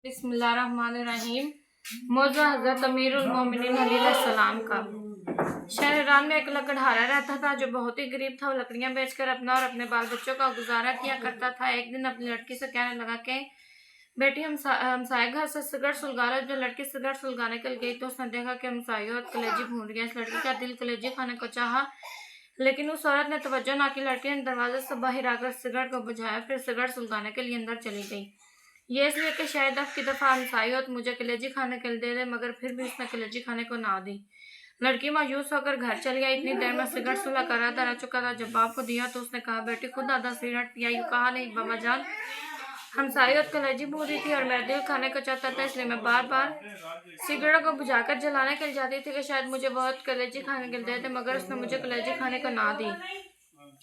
बिस्मिल्लाहिर्रहमानिर्रहीम। मौजू हज़रत अमीरुल मोमिनीन अलैहिस्सलाम का। शहरान में एक लकड़हारा रहता था जो बहुत ही गरीब था। वो लकड़ियां बेचकर अपना और अपने बाल बच्चों का गुजारा किया करता था। एक दिन अपनी लड़की से कहने लगा कि बेटी, हमसाए घर से सिगरेट सुलगा लो। जो लड़की सिगरेट सुलगाने के लिए गई तो उसने देखा कि हमसाई औरत कलेजी भून रही है। इस लड़की का दिल कलेजी खाने को चाहा, लेकिन उस औरत ने तवज्जो ना की। लड़की ने दरवाजे से बाहर आकर सिगरेट को बुझाया, फिर सिगरेट सुलगाने के लिए अंदर चली गई। ये इसलिए कि शायद अब की दफा हमसाई औरत मुझे कलेजी खाने के लिए दे दे, मगर फिर भी उसने कलेजी खाने को ना दी। लड़की मायूस होकर घर चली आई। इतनी देर में सिगरेट सुलह कर आधा रह चुका था। जब बाप को दिया तो उसने कहा, बेटी खुद आधा सिगरेट पिया। यूँ कहा, नहीं बाबा जान, हमसाई औरत कलेजी भून रही थी और मेरा दिल खाने को चाहता था, इसलिए मैं बार बार सिगरेट को बुझाकर जलाने के लिए जाती थी कि शायद मुझे बहुत कलेजी खाने के लिए दे दे, मगर उसने मुझे कलेजी खाने को ना दी।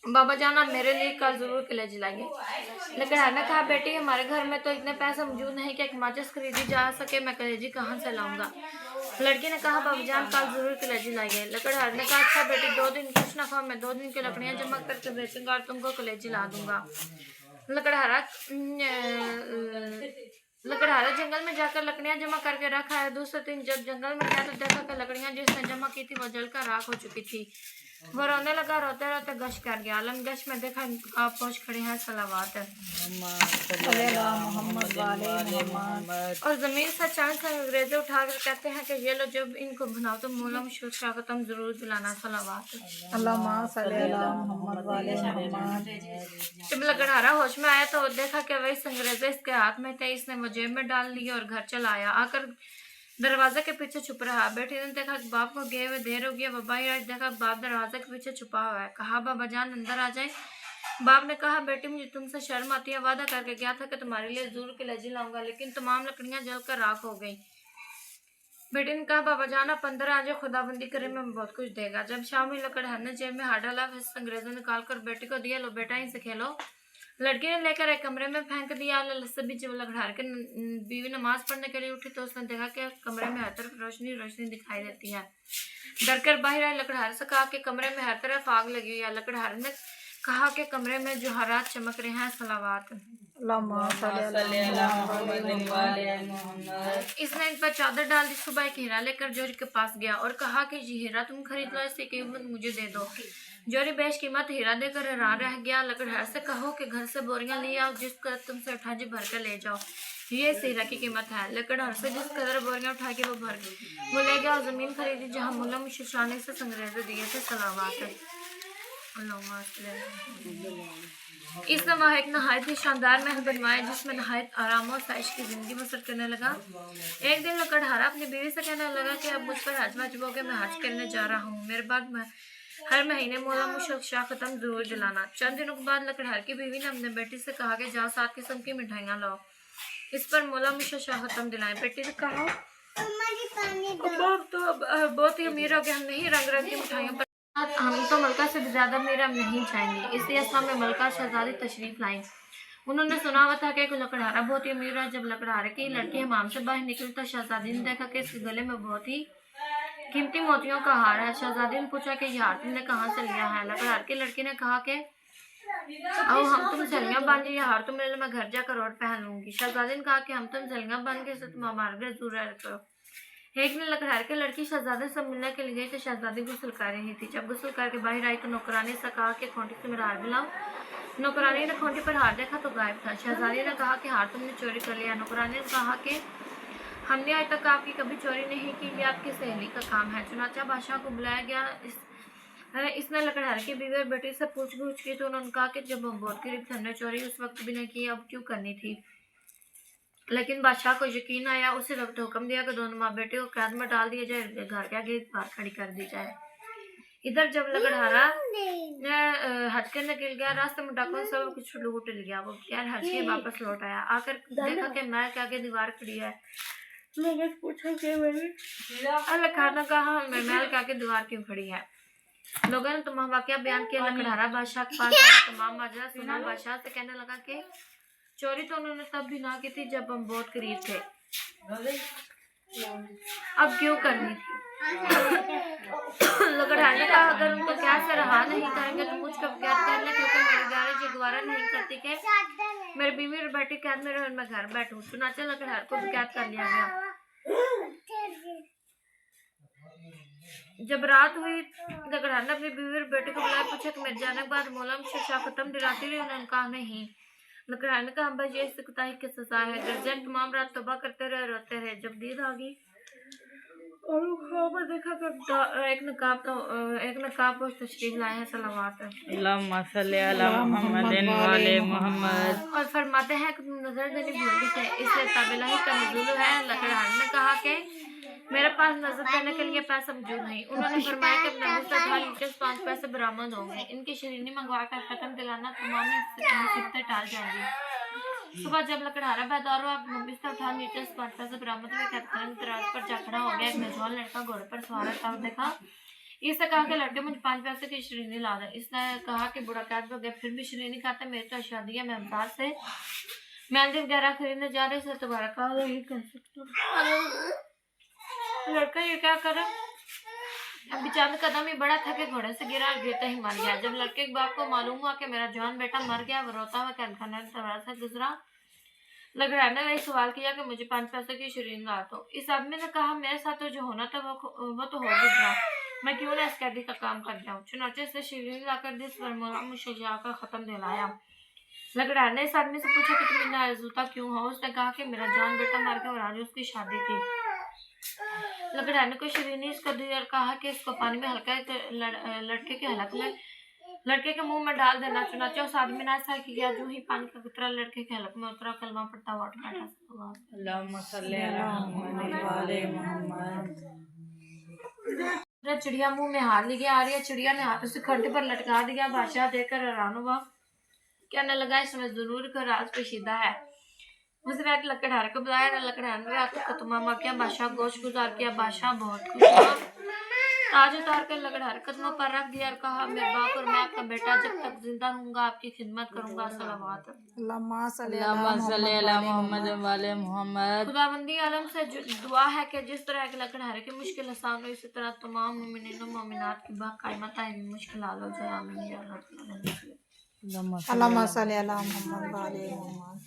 बाबा जान, आप मेरे लिए कल जरूर कलेजी लाइए। लकड़हार ने कहा, बेटी हमारे घर में तो इतने पैसे मौजूद नहीं कि एक माचिस खरीदी जा सके, मैं कलेजी कहाँ से लाऊंगा। लड़की ने कहा, बाबा जान कल जरूर कलेजी लाइए। लकड़हार ने कहा, अच्छा बेटी, 2 दिन कुछ ना खाओ, मैं 2 दिन की लकड़ियां जमा करके बेचूंगा और तुमको कलेजी ला दूंगा। लकड़हारा जंगल में जाकर लकड़ियां जमा करके रखा है। दूसरे दिन जब जंगल में गया तो देखा कि लकड़ियां जिसने जमा की थी वो जलकर राख हो चुकी थी। वो रोने लगा, रोते रोते गश कर गया। आलम गश में देखा आप पहुंच खड़े हैं, सलावात है और जमीन से अचानक से अंग्रेजे उठाकर कहते हैं कि ये लो, जब इनको बनाओ तो मौला मुशक्किल स्वागतम जरूर दिलाना, सलावात। जब लकड़हारा होश में आया तो देखा कि वही अंग्रेजे इसके हाथ में थे। इसने वो जेब में डाल लिए और घर चला आया। आकर दरवाजे के पीछे छुप रहा। बेटी ने देखा कि बाप को गए हुए देर हो गया। बाबा ही आज देखा बाप दरवाजे के पीछे छुपा हुआ है। कहा, बाबा जान अंदर आ जाए। बाप ने कहा, बेटी मुझे तुमसे शर्म आती है। वादा करके गया था कि तुम्हारे लिए जरूर कलेजी लाऊंगा, लेकिन तमाम लकड़ियां जलकर राख हो गई। बेटी ने कहा, बाबा जान आप अंदर आ जाओ, खुदाबंदी करे में बहुत कुछ देगा। जब शाम हुई, लकड़हार ने जेब में हाथ डाला, अंग्रेजों निकाल कर बेटी को दिया, लो बेटा इनसे खेलो। लड़की ने लेकर एक कमरे में फेंक दिया। ललत भी जब लकड़हार के बीवी नमाज पढ़ने के लिए उठी तो उसने देखा कि कमरे में हर तरफ रोशनी रोशनी दिखाई देती है। डर कर बाहर आए। लकड़हार से कहा कि कमरे में हर तरफ आग लगी हुई है। लकड़हार ने कहा कि कमरे में जोहरात चमक रहे हैं, सलावात। इसने इन पर चादर डाल दी। सुबह एक हीरा लेकर जोरी के पास गया और कहा कि ये हीरा तुम खरीद लो, इसकी कीमत मुझे दे दो। जोरी बेश कीमत हीरा देकर हैरान रह गया। लकड़हार से कहो कि घर से बोरियां ले आओ, जिस कदर तुमसे उठा जी भर कर ले जाओ, ये इस हीरा की कीमत है। लकड़हार से जिस कदर बोरियां उठा के वो भर वो ले गया और जमीन खरीदी जहाँ मुल्ला मुशक्किल से अंग्रेजे दिए थे, सलावात। इसने वहाँ एक नहायत ही शानदार महल बनवाया जिसमें नहायत आराम और साइश की जिंदगी बसर करने लगा। एक दिन लकड़हारा अपनी बीवी से कहने लगा कि अब मुझ पर हज वाजिब हो गया, मैं हज करने जा रहा हूँ, मेरे बाद मैं हर महीने मौला मुशक्किल खत्म जरूर दिलाना। चंद दिनों के बाद लकड़हार की बीवी ने अपने बेटी से कहा कि जाओ 7 किस्म की मिठाइयाँ लाओ, इस पर मौला मुशक्किल खत्म दिलाएं। बेटी ने कहा, तो बहुत ही अमीर हो गए, हम नहीं रंग रंग की मिठाइयों पर, हम तो मलका से ज्यादा मेरा नहीं चाहेंगे। इसलिए सामने मलका शहजादी तशरीफ लाई। उन्होंने सुना हुआ था कि लकड़हारा बहुत ही अमीर है। जब लकड़हारे की लड़की हमाम से बाहर निकली तो शहजादी ने देखा कि इसके गले में बहुत ही कीमती मोतियों का हार है। शहजादी ने पूछा कि यह हार तुमने कहाँ से लिया है। लकड़हार की लड़की ने कहा कि अब हम तुम सलियां बांध, यह हार तुम ले लो, मैं घर जाकर और पहन लूंगी। शहजादी ने कहा कि हम तुम सलियां बांध के तुम हमारे घर जरूर रखो। एक दिन लकड़हार की लड़की शहजादे से मिलने के लिए गई तो शहजादी गुस्ल कर रही थी। जब गुस्ल करके बाहर आई तो नौकरानी से कहा कि खोंटी से मेरा हार दिलाओ। नौकरानी ने खोंटी पर हार देखा तो गायब था। शहजादी ने कहा कि हार तुमने चोरी कर लिया। नौकरानी ने कहा कि हमने आज तक आपकी कभी चोरी नहीं की, ये आपकी सहेली का काम है। चुनाचा बादशाह को बुलाया गया। इसने लकड़हार की बीवी और बेटी से पूछ की तो उन्होंने कहा कि जब हम बहुत गरीब थे, हमने चोरी उस वक्त भी नहीं की, अब क्यों करनी थी। लेकिन बादशाह को यकीन आया। उसी वक्त हुक्म दिया कि दोनों माँ बेटे को कैद में डाल दिया जाए, घर के आगे बाहर खड़ी कर दी जाए। इधर जब लकड़हारा हज करने के लिए गया, रास्ते में डाकुओं सब कुछ लूट लिया। वो बगैर हज के वापस लौट आया। आकर देखा कि महल के आगे दीवार खड़ी है। लोगों ने पूछा कि लकड़हारा ने कहा, महल के आगे दीवार क्यों खड़ी है। लोगों ने तमाम वाकया बयान किया। लकड़हारा बादशाह के पास आया, तमाम माजरा सुना। बादशाह से कहने लगा कि चोरी तो उन्होंने तब भी ना की थी जब हम बहुत करीब थे, अब क्यों करनी थी। लकड़हार ने कहा अगर उनको कैद से रहा नहीं करेंगे तो मुझको कैद कर ले, क्योंकि मेरी गाड़ी जी गवारा नहीं करती कि मेरे बीवी और बेटी कैद में रहे और मैं घर बैठूं। चुनाचे लकड़हार को भी कैद कर लिया गया। जब रात हुई, लकड़हार ने अपनी बीवी और बेटे को बुलाया, पूछा कि मेरे जाने के बाद मौला शिक्षा खत्म दिलाती रही। उन्होंने कहा नहीं। लकड़हार ने कहा भाई ये कोताही की सजा है। गर्जन तमाम रात तौबा करते रहे, रोते रहे। जब नींद आ गई और ख्वाब में देखा कि एक नकाब को तशरीफ लाए हैं। सलावत अल्लाहुम्मा सल्ली अला मुहम्मदिन व आले मुहम्मद। और फरमाते हैं कि तुम नजर देनी भूल गए थे, इसलिए ताबिलाही का नुज़ूल है। लकड़हार ने कहा कि मेरे पास नजर देने के लिए पैसा मौजूद नहीं। उन्होंने फरमाया कि अपने मुझसे 5 पैसे बरामद होंगे। इनकी शरीनी मंगवा कर खत्म दिलाना तमाम मुसीबतें टाल जाएंगी। सुबह जब लकड़हारा बेदार हुआ, बिस्तर उठा नीचे 5 पैसे बरामद हुए। दराज पर जा खड़ा हो गया। एक नौजवान लड़का घोड़े पर सवार था। देखा, इसने कहा कि लड़के मुझे 5 पैसे की शरीनी ला दे। इसने कहा कि बुढ़ा कैद हो गया, फिर भी शरीनी खाता। मेरी तो शादी है, मैं अमदाद से मेहंदी वगैरह खरीदने जा रहे से तुम्हारा कहा यही कर सकता। लड़का ये क्या करे, अभी चंद कदम ही बड़ा था कि घोड़े से गिरा, गिरते ही मर गया। जब लड़के के बाप को मालूम हुआ कि मेरा जवान बेटा मर गया, वो रोता हुआ खाना से गुजरा। लकड़हार ने वही सवाल किया कि मुझे 5 पैसे की शरीन ला दो। इस आदमी ने कहा मेरे साथ तो जो होना था वो तो हो गुजरा, मैं क्यों ना इस कैदी का काम कर जाऊँ। चुनाचे से शरीन लाकर दिस पर मुशजा का खत्म दिलाया। लकड़हार ने इस आदमी से पूछा कि तुम इतना आरज़ूता क्यों हो। उसने कहा कि मेरा जवान बेटा मर गया और आज उसकी शादी थी। लकड़हार ने कोई शरीनी इसको दी और कहा कि इसको पानी में हल्का लड़के के मुंह में डाल देना। चुनाचे उस आदमी ने ऐसा किया, जो ही पानी का कतरा लड़के के हलक में उतरा, कलमा पड़ता हुआ उठ बैठा। अल्लाहुम्मा सल्ली अला मुहम्मद व आले मुहम्मद। चिड़िया मुंह में हाथ लेके आ रही है। चिड़िया ने हाथ उसे खड्डे पर लटका दिया। बादशाह देखकर हैरान हुआ, कहने लगा इसमें जरूर का राज पेशीदा है। उसने लकड़हार को बुलाया। लकड़हार ने रात को तमामा किया, बादशाह गोश्त गुजार किया। बादशाह बहुत खुश हुआ। ताज उतार कर लकड़हार कदमों पर रख दिया और कहा मेरे बाप और मैं आपका बेटा जब तक जिंदा रहूंगा आपकी खिदमत करूंगा। सलावत अल्लाहुम्मा सल्ली अला मुहम्मद व आले मुहम्मद। खुदावंदी आलम से दुआ है कि जिस तरह के लकड़हारे की मुश्किल आसान हो, इसी तरह तमाम मोमिनीन और मोमिनात की बाक़ायमत मुश्किल हल हो जाए। आमीन या रब्बल आलमीन। अल्लाहुम्मा सल्ली अला मुहम्मद व आले मुहम्मद।